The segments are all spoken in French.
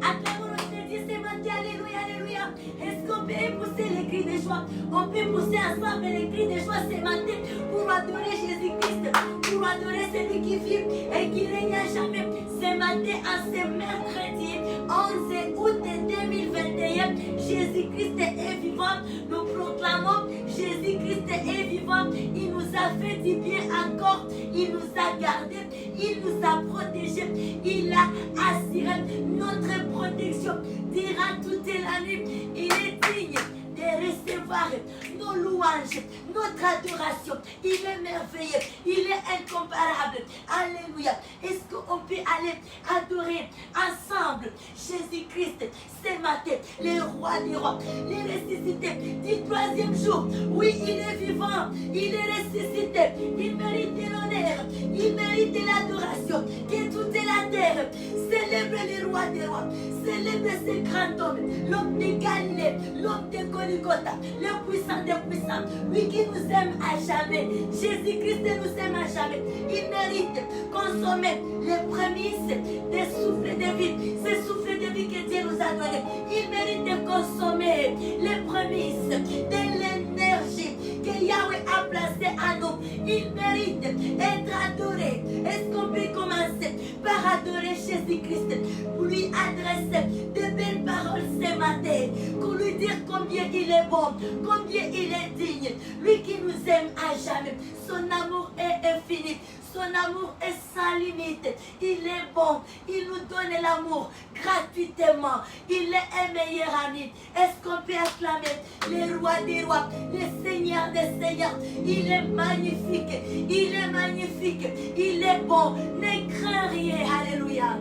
Acclamons notre Dieu ce matin. Alléluia, alléluia. Est-ce qu'on peut pousser les cris de joie? On peut pousser ensemble les cris de joie ce matin pour adorer Jésus-Christ, pour adorer celui qui vit et qui règne à jamais. Ce matin, en ce mercredi 11 août 2021, Jésus-Christ est vivant. Nous proclamons Jésus-Christ est vivant. Il nous a fait du bien encore. Il nous a gardés. Il nous a protégés. Il a assuré notre protection durant toute la nuit. Il est digne de recevoir nos louanges, notre adoration. Il est merveilleux. Il est incomparable. Alléluia. Est-ce qu'on peut aller adorer ensemble Jésus-Christ ce matin, le roi des rois, le ressuscité du troisième jour? Oui, il est vivant. Il est ressuscité. Il mérite l'honneur. Il mérite l'adoration. Que toute la terre célèbre le roi des rois. Célèbre ce grand homme, l'homme de Galilée, l'homme de Golgotha, le puissant des puissants, lui qui nous aime à jamais. Jésus-Christ nous aime à jamais. Il mérite consommer les prémices des souffles de vie, ces souffles de vie que Dieu nous a donné. Il mérite de consommer les prémices de l'énergie que Yahweh a placée en nous. Il mérite d'être adoré. Est-ce qu'on peut commencer par adorer Jésus-Christ, pour lui adresser de belles paroles ce matin, pour lui dire combien il est bon, combien il est digne, lui qui nous aime à jamais. Son amour est infini. Son amour est sans limite. Il est bon. Il nous donne l'amour gratuitement. Il est un meilleur ami. Est-ce qu'on peut acclamer le roi des rois, le seigneur des seigneurs? Il est magnifique. Il est magnifique. Il est bon. Ne crains rien. Alléluia.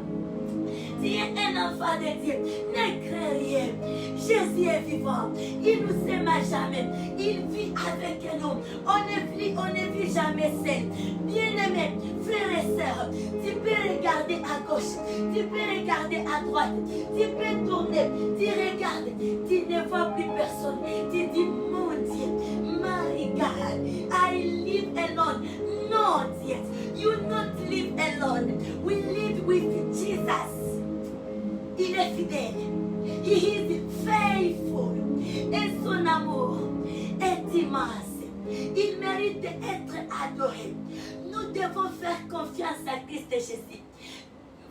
Tu es un enfant de Dieu. Ne crains rien. Jésus est vivant. Il nous aime à jamais. Il vit avec nous. On ne vit jamais seul. Bien-aimés, frères et sœurs, tu peux regarder à gauche, tu peux regarder à droite, tu peux tourner, tu regardes, tu ne vois plus personne. Tu dis, mon Dieu, my God, I live alone. No, Dieu, you not live alone. We live with Jesus. Il est fidèle. He is faithful. Et son amour est immense. Il mérite d'être adoré. Nous devons faire confiance à Christ Jésus.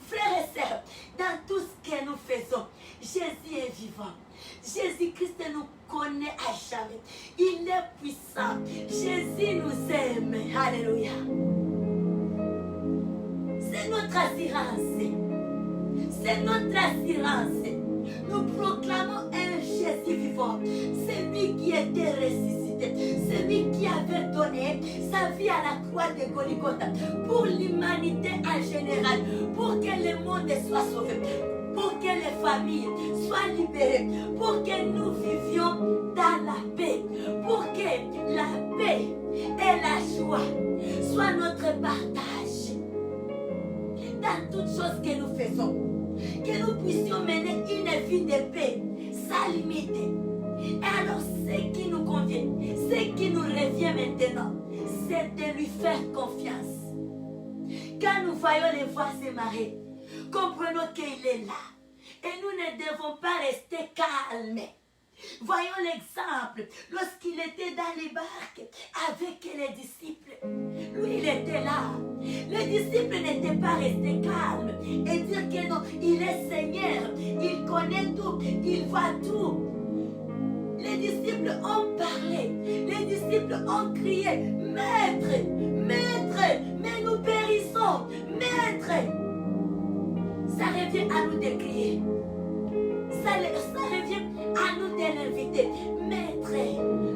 Frères et sœurs, dans tout ce que nous faisons, Jésus est vivant. Jésus-Christ nous connaît à jamais. Il est puissant. Jésus nous aime. Alléluia. C'est notre assurance. C'est notre assurance. Nous proclamons un Jésus vivant. C'est lui qui était ressuscité. C'est lui qui avait donné sa vie à la croix de Golgotha pour l'humanité en général, pour que le monde soit sauvé, pour que les familles soient libérées, pour que nous vivions dans la paix, pour que la paix et la joie soient notre partage dans toutes choses que nous faisons. Que nous puissions mener une vie de paix sans limite. Et alors, ce qui nous convient, ce qui nous revient maintenant, c'est de lui faire confiance. Quand nous voyons les voix se marrer, comprenons qu'il est là. Et nous ne devons pas rester calmes. Voyons l'exemple, lorsqu'il était dans les barques avec les disciples, lui il était là. Les disciples n'étaient pas restés calmes et dire que non, il est Seigneur, il connaît tout, il voit tout. Les disciples ont parlé, les disciples ont crié, Maître, Maître, mais nous périssons, Maître. Ça revient à nous de crier. Ça revient à nous de l'inviter. Maître,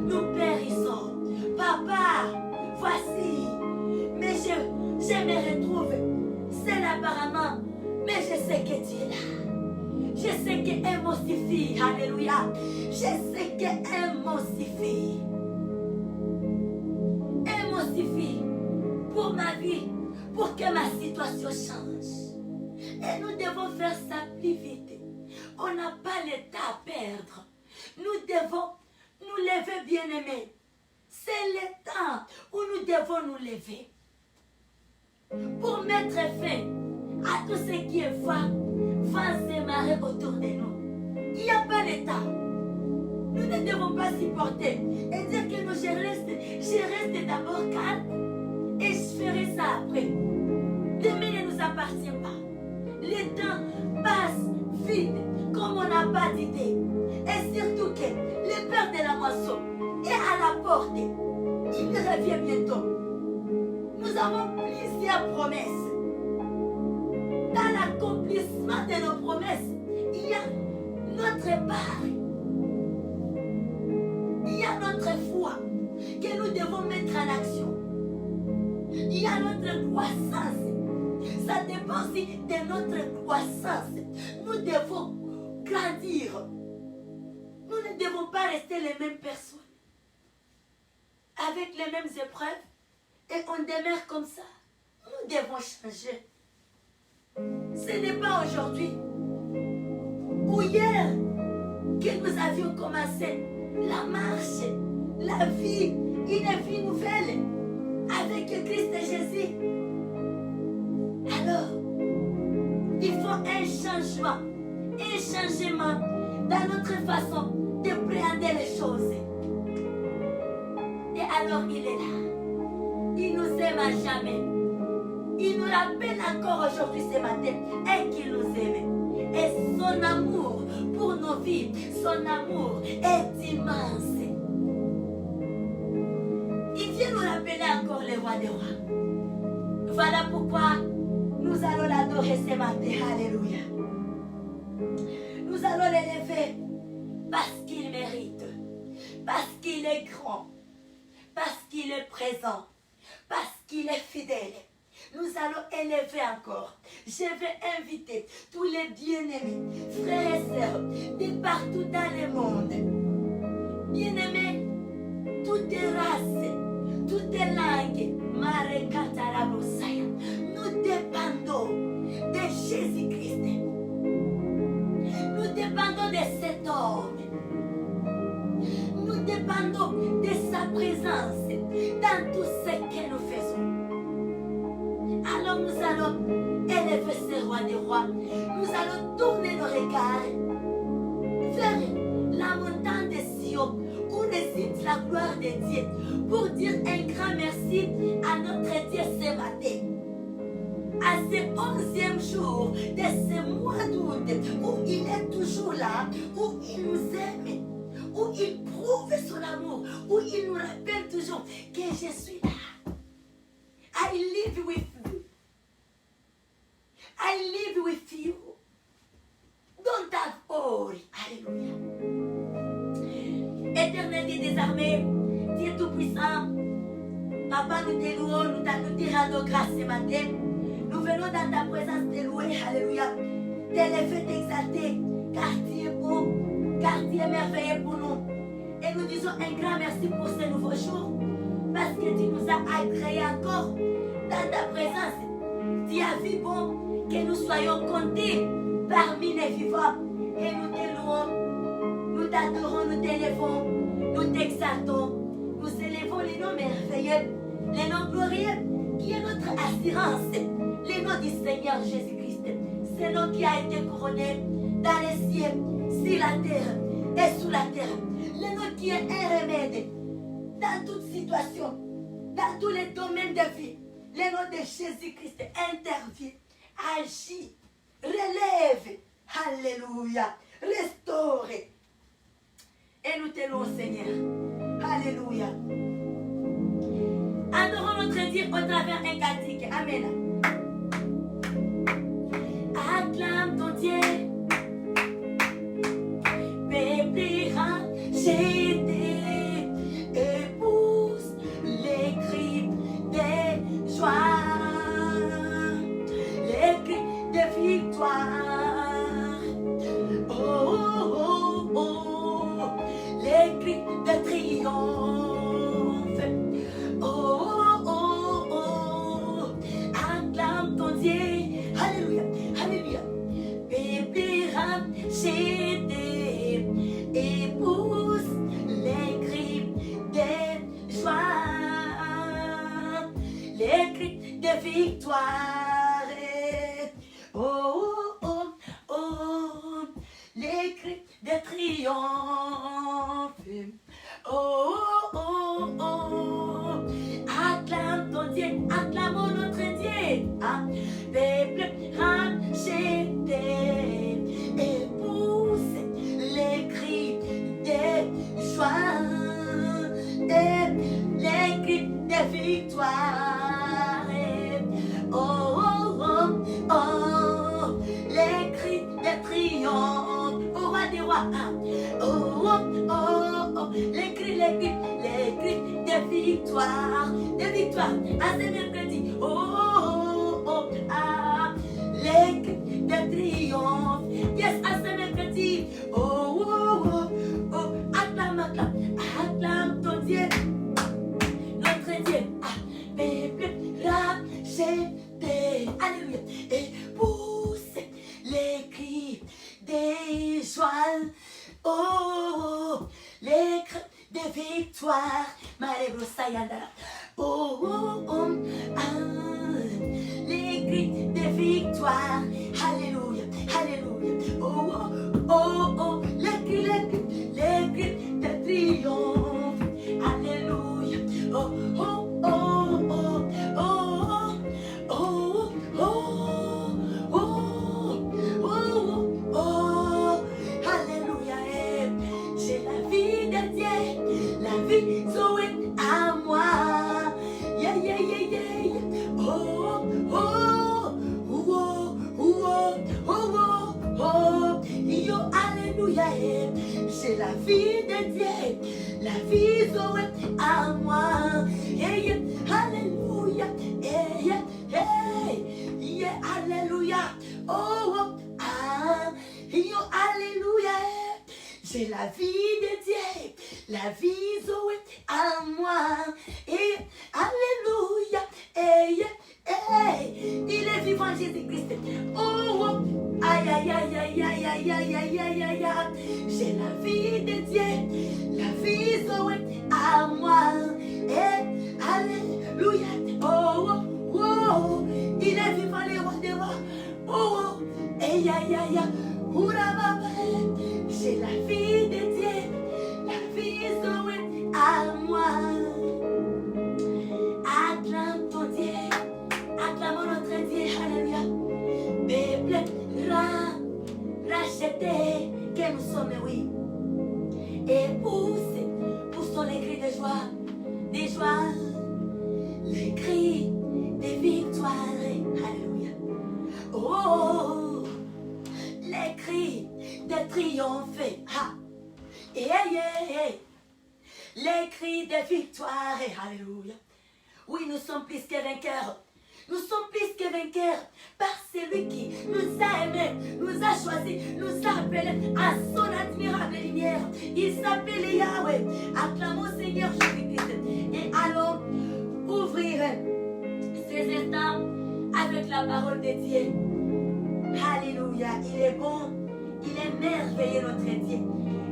nous périssons. Papa, voici. Mais je me retrouve seul apparemment. Mais je sais que tu es là. Je sais qu'un mot suffit. Alléluia. Je sais qu'un mot suffit. Un mot suffit pour ma vie, pour que ma situation change. Et nous devons faire ça plus vite. On n'a pas le temps à perdre. Nous devons nous lever, bien-aimés. C'est le temps où nous devons nous lever. Pour mettre fin à tout ce qui est va se marrer autour supporter. Et dire que non, je reste d'abord calme et je ferai ça après. Demain ne nous appartient pas. Le temps passe vite comme on n'a pas d'idée. Et surtout que le Père de la moisson est à la porte. Il revient bientôt. Nous avons plusieurs promesses. Dans l'accomplissement de nos promesses, il y a notre part. Il y a notre foi que nous devons mettre en action. Il y a notre croissance. Ça dépend aussi de notre croissance. Nous devons grandir. Nous ne devons pas rester les mêmes personnes. Avec les mêmes épreuves. Et on demeure comme ça. Nous devons changer. Ce n'est pas aujourd'hui ou hier que nous avions commencé la marche, la vie, une vie nouvelle avec Christ Jésus. Alors, il faut un changement dans notre façon de prendre les choses. Et alors, il est là. Il nous aime à jamais. Il nous rappelle encore aujourd'hui ce matin et qu'il nous aime. Et son amour pour nos vies, son amour est immense. Il vient nous rappeler encore le roi des rois. Voilà pourquoi nous allons l'adorer ce matin. Alléluia. Nous allons l'élever parce qu'il mérite, parce qu'il est grand, parce qu'il est présent, parce qu'il est fidèle. Nous allons élever encore. Je vais inviter tous les bien-aimés, frères et sœurs, de partout dans le monde. Bien-aimés, toutes les races, toutes les langues, nous dépendons de Jésus-Christ. Nous dépendons de cet homme. Nous dépendons de sa présence dans tout ce que nous faisons. Alors nous allons élever ce roi des rois. Nous allons tourner nos regards vers la montagne de Sion où réside la gloire de Dieu pour dire un grand merci à notre Dieu ce matin. À ce 11e jour de ce mois d'août où il est toujours là, où il nous aime, où il prouve son amour, où il nous rappelle toujours que je suis là. I live with you. I live with you. Don't have worry. Alléluia. Éternel Dieu des armées, Dieu tout-puissant, Papa, nous te louons, nous te rendons grâce ce matin. Nous venons dans ta présence te louer. Alléluia. T'élever, t'exalter, car tu es beau, car tu es merveilleux pour nous. Et nous disons un grand merci pour ce nouveau jour, parce que tu nous as agréés encore dans ta présence. Tu as vu bon que nous soyons comptés parmi les vivants. Et nous te louons, nous t'adorons, nous t'élevons, nous t'exaltons. Nous élevons les noms merveilleux, les noms glorieux, qui est notre assurance, les noms du Seigneur Jésus-Christ. C'est le nom qui a été couronné dans les cieux, sur la terre et sous la terre. Le nom qui est un remède dans toute situation, dans tous les domaines de vie. Le nom de Jésus-Christ intervient, agit, relève, alléluia, restaure. Et nous te louons, Seigneur. Alléluia. Adorons notre Dieu au travers un cantique. Amen. Acclame ton Dieu. Peuple racheté, épouse les cris de joie, les cris de victoire. Oh, oh, oh, oh, les cris de triomphe. Oh, oh, oh, acclame ton Dieu. Alléluia, alléluia. Bébé racheté, épouse les cris de joie, les cris de victoire. Oh, oh, oh, les cris de triomphe. rois. Oh, oh, oh, oh. Les cris de victoire. À ce mercredi. Oh, oh, oh, ah. Les cris de triomphe. Yes, à ce mercredi. Oh, oh, oh, oh. Acclame ton Dieu. Notre Dieu. Peuple racheté. Alléluia. Et pousse les cris des joies. Oh, les cris de victoire. Malheureusement, Sayanda. Oh, oh, oh, ah, les cris de victoire. Alléluia, alléluia. Oh, oh, oh, oh, les cris de triomphe. Alléluia. Oh, oh, oh, oh, oh, oh, oh, oh, oh, oh, alléluia. J'ai la vie de Dieu, la vie Zoé à moi. Yeah, yeah, yeah, yeah. Oh, oh, oh, oh, oh, oh, oh, yo, alléluia. J'ai la vie de Dieu, la vie Zoé à moi. Yeah, yeah, alléluia. Yeah, yeah, yeah, alléluia. Oh, oh, ah, yo, alléluia. J'ai la vie de Dieu, la vie Zoé à moi. Et alléluia. Et, il est vivant Jésus-Christ. Oh, oh, aïe, aïe, aïe, aïe, aïe, aïe, aïe, aïe, aïe, aïe, aïe. J'ai la vie de Dieu, la vie Zoé à moi. Et alléluia. Oh, oh, oh, il est vivant les rois des rois. Oh, oh, aïe, aïe, aïe, aïe. J'ai la vie de Dieu, la vie Zoé à moi. Acclame ton Dieu, acclamons notre Dieu, alléluia. Peuple racheté que nous sommes, oui. Et poussons les cris de joie, les cris de victoire, alléluia. Oh, les cris de triomphe, ah, les cris de victoire, alléluia. Oui, nous sommes plus que vainqueurs. Nous sommes plus que vainqueurs par celui qui nous a aimés, nous a choisis, nous a appelés à son admirable lumière. Il s'appelle Yahweh. Acclamons Seigneur Jésus-Christ et allons ouvrir ces instants avec la parole de Dieu. Alléluia, il est bon, il est merveilleux notre Dieu.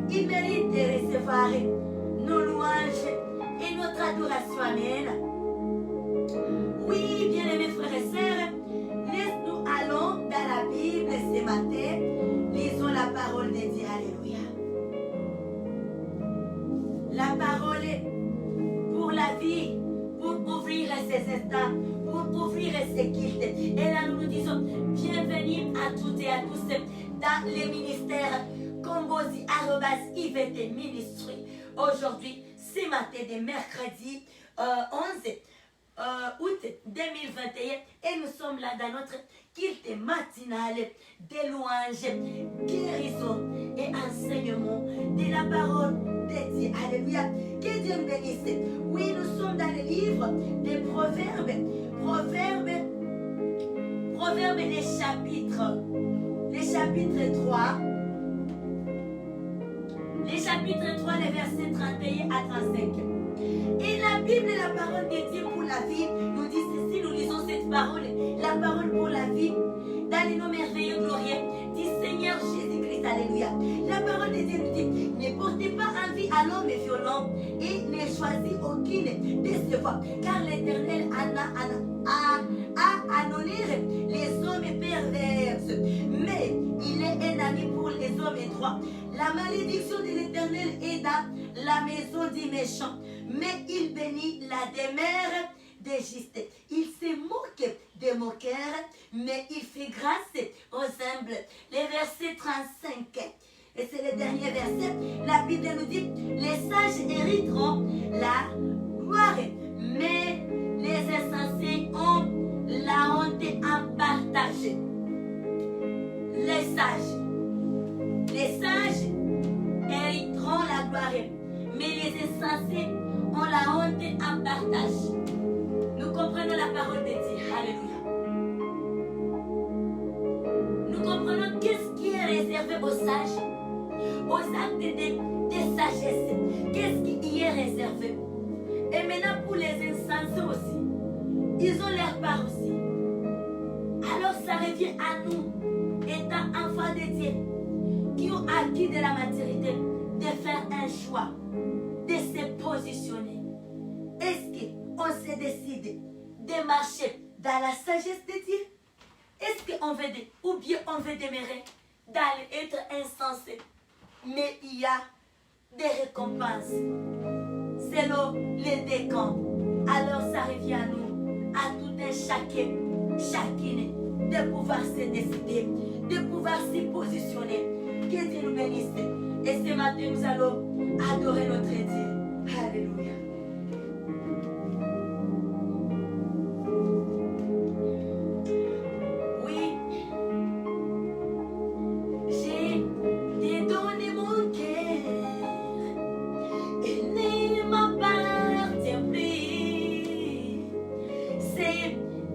Il mérite de recevoir nos louanges et notre adoration. Amen. Oui, bien-aimés frères et sœurs, nous allons dans la Bible ce matin. Lisons la parole de Dieu. Alléluia. La parole pour la vie, pour ouvrir ces instants, pour ouvrir ces cultes. Et là, nous nous disons bienvenue à toutes et à tous dans les ministères Combosi @IVT Ministry. Aujourd'hui, ce matin de mercredi 11 août 2021 et nous sommes là dans notre culte matinal des louanges, guérison et enseignement de la parole de Dieu. Alléluia. Que Dieu nous bénisse. Oui, nous sommes dans le livre des Proverbes, les chapitres 3. Les chapitres 3, les versets 31 à 35. Et la Bible et la parole de Dieu pour la vie nous dit ceci, nous lisons cette parole, la parole pour la vie, dans les noms merveilleux, glorieux du Seigneur Jésus-Christ. Alléluia. La parole de Dieu nous dit, ne portez pas envie à l'homme violent et ne choisissez aucune de ses voies, car l'Éternel a honoré les hommes perverses, mais il est un ami pour les hommes droits. La malédiction de l'Éternel est dans la maison du méchant, mais il bénit la demeure des justes. Il se moque des moqueurs, mais il fait grâce aux humbles. Les versets 35. Et c'est le dernier verset. La Bible nous dit, les sages hériteront la gloire, mais les insensés ont la honte à partager. Les sages les insensés ont la honte en partage. Nous comprenons la parole de Dieu. Alléluia. Nous comprenons qu'est-ce qui est réservé aux sages, aux actes de sagesse. Qu'est-ce qui y est réservé. Et maintenant pour les insensés aussi, ils ont leur part aussi. Alors ça revient à nous, étant enfants de Dieu, qui ont acquis de la maturité, de faire un choix, de se positionner. Est-ce qu'on se décide de marcher dans la sagesse de Dieu? Est-ce qu'on veut, ou bien on veut demeurer dans l'être insensé? Mais il y a des récompenses selon les décomptes. Alors ça revient à nous, à tout un chacune, de pouvoir se décider, de pouvoir se positionner. Que Dieu nous bénisse. Et ce matin, nous allons adorer notre Dieu. Alléluia. Oui, j'ai te donné mon cœur et ne m'appartient plus. C'est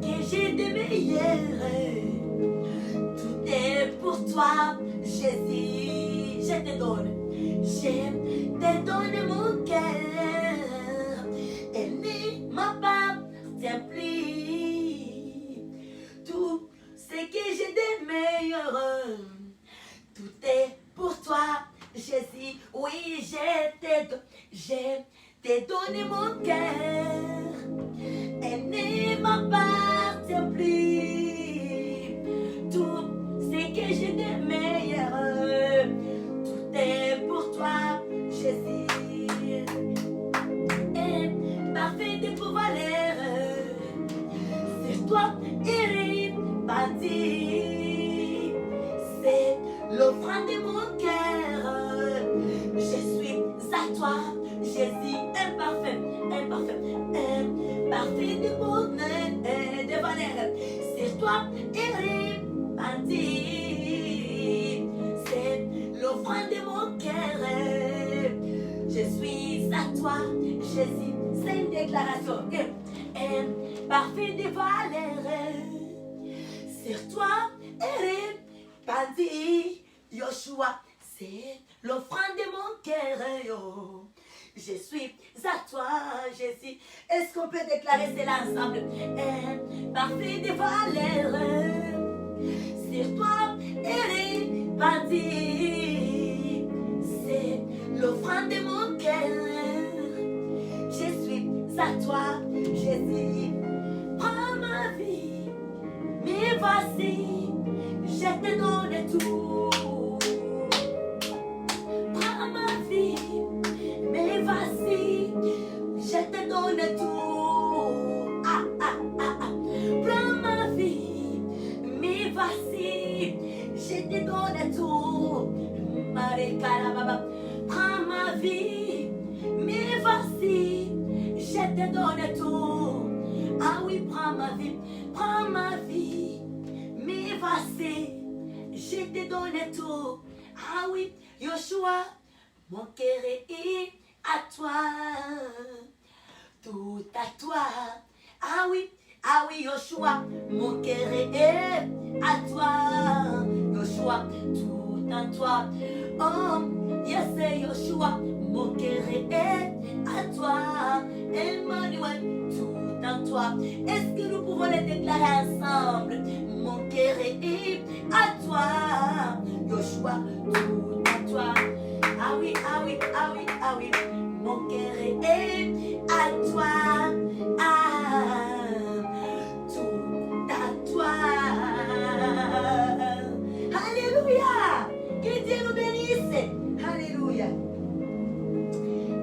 que j'ai de meilleurs. Tout est pour toi, Jésus. Je te donne mon cœur et ne m'appartient plus. Tout ce que j'ai de meilleur, tout est pour toi, Jésus. Oui, je t'ai donné mon cœur et ne m'appartient plus. Tout ce que j'ai de meilleur, tout est pour toi, Jésus. Et parfait de pouvoir l'erreur, c'est toi irrépandu. C'est l'offrande de mon cœur. Je suis à toi, Jésus, imparfait, parfait de bonheur et de valeur. C'est toi irrépandu. C'est l'offrande de mon cœur. Je suis à toi, Jésus. C'est une déclaration. Parfait de valeur. C'est toi répandu. Yoshua, c'est l'offrande de mon cœur. Je suis à toi, Jésus. Est-ce qu'on peut déclarer cela ensemble? Parfait de valeur. C'est toi répandu. C'est l'offrande de mon cœur. Je suis à toi, Jésus. Prends ma vie, mais voici, je te donne tout. Prends ma vie, mais voici, je te donne tout. Prends ma vie, mais voici, je te donne tout. Prends ma vie, mais voici, je te donne tout. Ah oui, prends ma vie, mais voici, je te donne tout. Ah oui, Yoshua, mon cœur est à toi, tout à toi. Ah oui, Yoshua, mon cœur est à toi, Yoshua, tout à toi. Oh, yes, Yoshua, mon cœur est à toi, Emmanuel, tout à toi. Est-ce que nous pouvons les déclarer ensemble? Mon cœur est à toi, Yoshua, tout à toi. Ah oui, mon cœur est à toi, tout à toi. Alléluia, que Dieu nous bénisse. Alléluia.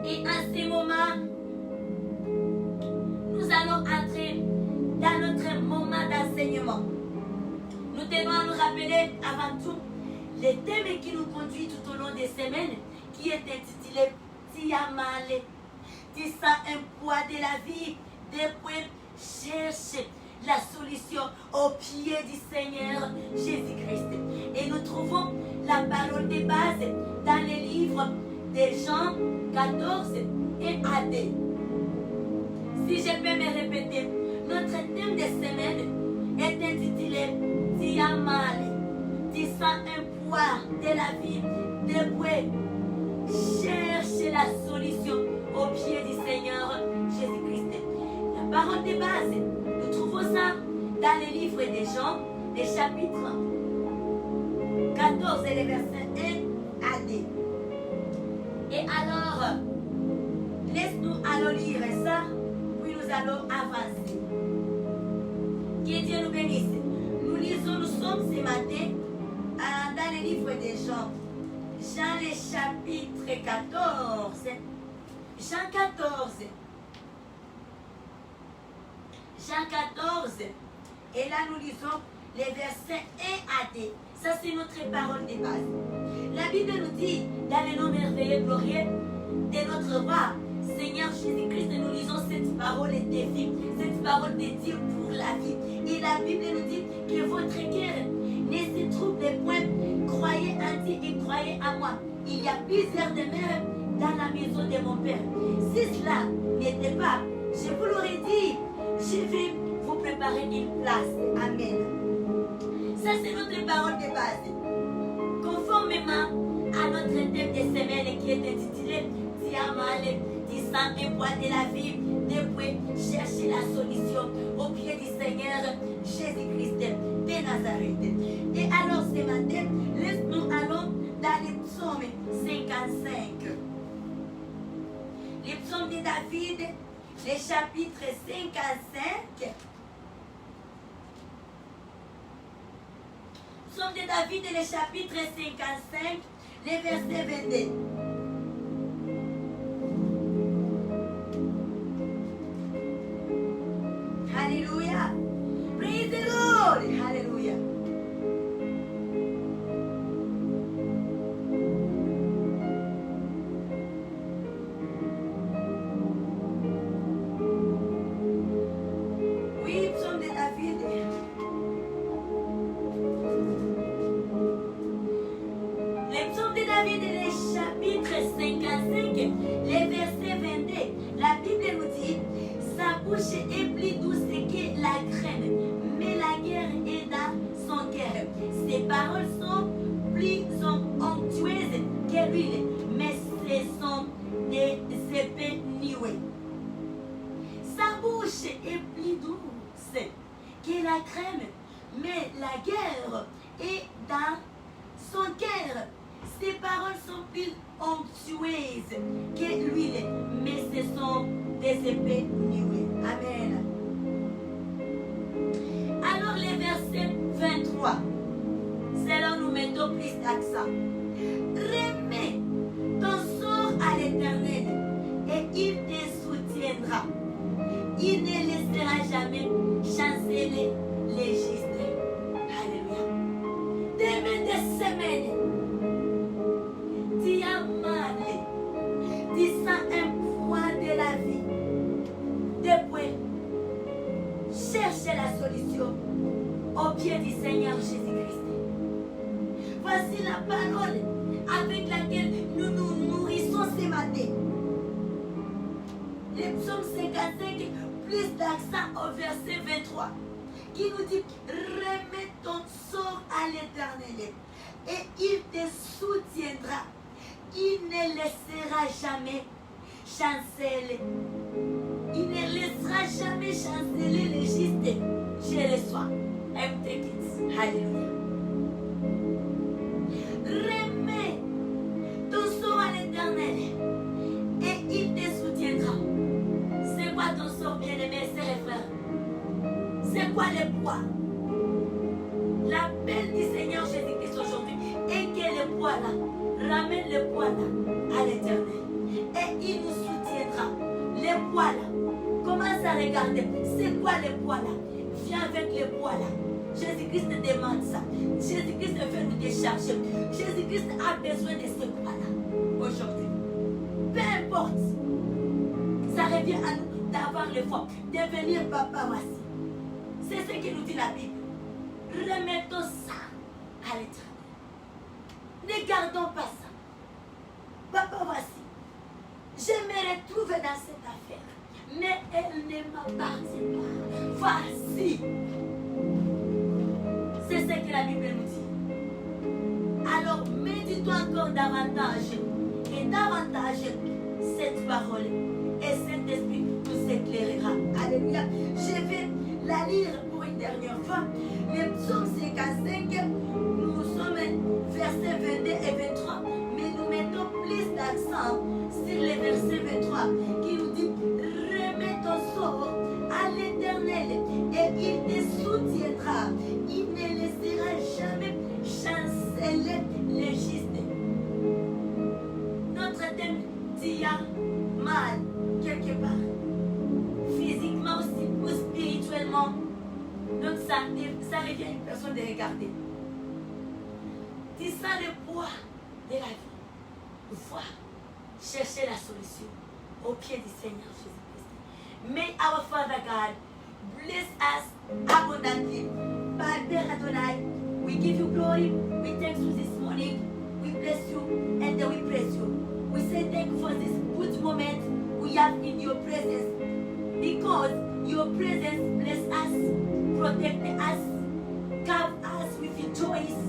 Et à ce moment, nous allons entrer dans notre moment d'enseignement. Nous tenons à nous rappeler avant tout les thèmes qui nous conduisent tout au long des semaines, qui est intitulé Tiamale. Tu sens un poids de la vie, depuis chercher la solution au pied du Seigneur Jésus-Christ. Et nous trouvons la parole de base dans les livres de Jean 14, 1 AD. Si je peux me répéter, notre thème de semaine est intitulé Diamale, disant un poids de la vie, depuis chercher la solution au pied du Seigneur Jésus-Christ. La parole de base, nous trouvons ça dans le livre des Jean, les chapitres 14 et les versets 1 à 2. Et alors, laisse-nous alors lire ça, puis nous allons avancer. Que Dieu nous bénisse. Nous sommes ce matin dans le livre des Jean. Jean le chapitre 14. Jean 14. Jean 14. Et là nous lisons les versets 1 à 2. Ça c'est notre parole de base. La Bible nous dit, dans le nom merveilleux glorieux de notre roi, Seigneur Jésus-Christ, nous lisons cette parole de vie, cette parole de Dieu pour la vie. Et la Bible nous dit que votre cœur ne se trouble point. Croyez en Dieu et croyez en moi. Il y a plusieurs demeures dans la maison de mon Père. Si cela n'était pas, je vous l'aurais dit, je vais vous préparer une place. Amen. Ça, c'est notre parole de base. Conformément à notre thème de semaine qui est intitulé Diamale, disant un poids de la vie, depuis chercher la solution au pied du Seigneur Jésus-Christ de Nazareth. Et alors ce matin, nous allons dans les psaumes 55. Les psaumes de David, les chapitres 55. Psaume de David, les chapitres 55, les versets 22. Alléluia. Praise the Lord. Alléluia. Oui, psaume de David. Les psaumes de David, les chapitres 55, les versets 22. La Bible nous dit, sa bouche est plus douce que la crème, mais la guerre est dans son cœur. Ses paroles sont plus onctueuses que l'huile, mais ce sont des épées nouées. Sa bouche est plus douce que la crème, mais la guerre est dans son cœur. Ses paroles sont plus onctueuses que l'huile, mais ce sont des épées nouées. Amen. Alors les versets 23, c'est là où nous mettons plus d'accent. Remets ton sort à l'Éternel et il te soutiendra. Il ne laissera jamais chanceler les justes. Alléluia. Demain des semaines, Diamale, disant un poids de la vie, depuis chercher la solution au pied du Seigneur Jésus-Christ. Voici la parole avec laquelle nous nous nourrissons ce matin. Le psaume 55, plus d'accent au verset 23, qui nous dit, remets ton sort à l'Éternel et il te soutiendra. Il ne laissera jamais chanceler. Il ne laissera jamais chanceler les justes. Je le sois. I'm take it. Alléluia. Remets ton sort à l'Éternel et il te soutiendra. C'est quoi ton sort, bien-aimé, sœurs et frères? C'est quoi le poids? L'appel du Seigneur Jésus-Christ aujourd'hui est que le poids là, ramène le poids là à l'Éternel et il nous soutiendra. Le poids là, commence à regarder, c'est quoi le poids là? Viens avec le poids là. Jésus-Christ demande ça. Jésus-Christ veut nous décharger. Jésus-Christ a besoin de ce poids là aujourd'hui. Peu importe, ça revient à nous d'avoir le foi, devenir papa voici. C'est ce que nous dit la Bible. Remettons ça à l'Éternel. Ne gardons pas ça. Papa voici. J'aimerais trouvé dans cette affaire, mais elle ne m'appartient pas. Voici. C'est ce que la Bible nous dit. Alors, médite-toi encore davantage et davantage cette parole. Et cet esprit nous éclairera. Alléluia. Je vais la lire pour une dernière fois. Le psaume 55, nous sommes versets 22 et 23, mais nous mettons plus d'accent sur le verset 23 qui nous dit: remets ton sort à l'Éternel et il te soutiendra. Il ne laissera jamais chanceler les justes. Notre thème dit mal quelque part, physiquement aussi ou spirituellement. Donc ça revient à une personne de regarder. Tu sens le poids de la vie. Voir, chercher la solution au pied du Seigneur Jésus-Christ. May our Father God bless us abundantly. Père Adonai, we give you glory. We thank you this morning. We bless you and then we praise you. We say thank you for this good moment we have in your presence. Because your presence bless us, protect us, cover us with your joys.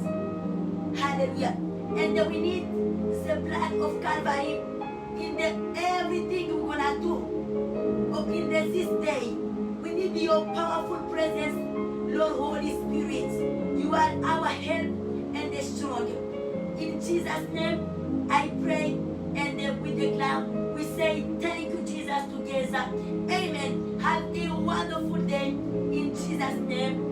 Hallelujah. And then we need the blood of Calvary in everything we're gonna do. Or in this day, we need your powerful presence, Lord Holy Spirit. You are our help and the strong. In Jesus' name, I pray and then we declare, we say thank you, Jesus, together. Amen. Have a wonderful day in Jesus' name.